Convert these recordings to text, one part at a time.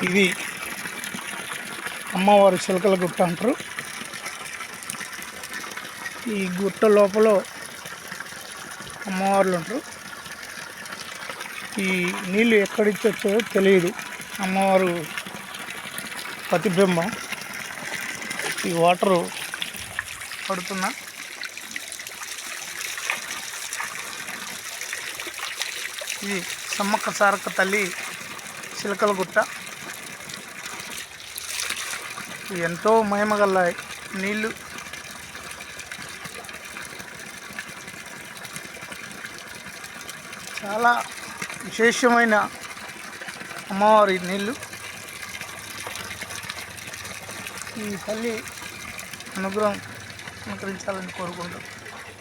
ఇది అమ్మవారి చిలకల గుట్ట అంటారు. ఈ గుట్ట లోపల అమ్మవార్లు ఉంటారు. ఈ నీళ్ళు ఎక్కడికి వచ్చాయో తెలియదు. అమ్మవారు ప్రతిబింబం. ఈ వాటరు పడుతున్నా ఇది సమ్మక్క సారక్క తల్లి చిలకల గుట్ట. ఎంతో మహిమగల నీళ్ళు. చాలా విశేషమైన అమ్మవారి నీళ్ళు. ఈ తల్లి అనుగ్రహించాలని కోరుకుంటాం.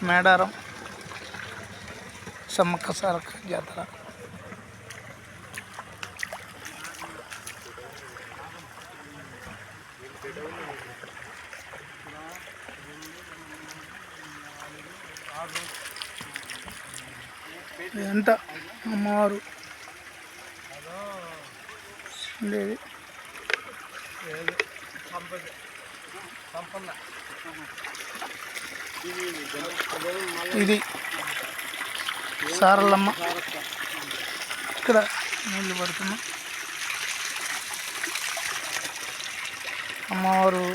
మేడారం సమ్మక్క సారక్క జాతర. ఎంత అమ్మవారు ఉండేది. ఇది సారలమ్మ. ఇక్కడ నీళ్ళు పడుతున్నా. అమ్మవారు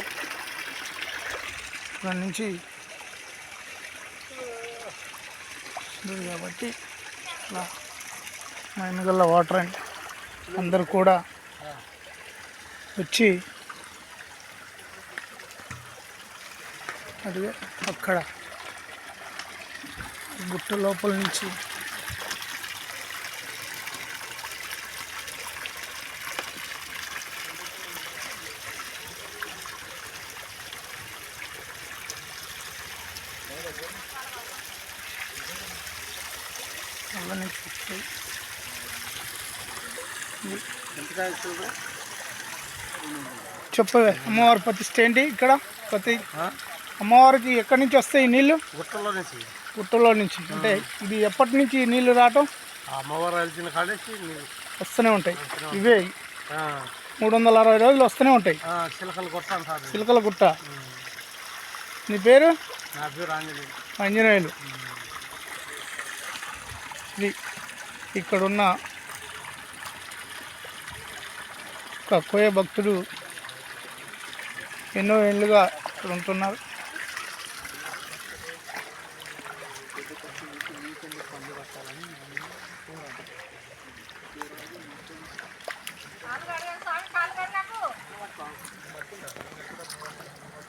ఇక్కడ నుంచి కాబట్టి చాలా మైనగల్ల వాటర్ అండి. అందరు కూడా వచ్చి అదిగే అక్కడ గుట్ట లోపల నుంచి చెప్పవే. అమ్మవారి ప్రతిష్ఠ ఏంటి ఇక్కడ? అమ్మవారికి ఎక్కడి నుంచి వస్తాయి నీళ్ళు? గుట్టలో నుంచి. అంటే ఇది ఎప్పటి నుంచి నీళ్ళు రావటం? అమ్మవారు వస్తూనే ఉంటాయి. ఇవే 360 రోజులు వస్తూనే ఉంటాయి. చిలకల గుట్ట. నీ పేరు? నా పేరు ఆంజనేయులు. ఇది ఇక్కడున్న ఒక కోయ భక్తుడు ఎన్నో ఏళ్ళుగా ఇక్కడ ఉంటున్నారు.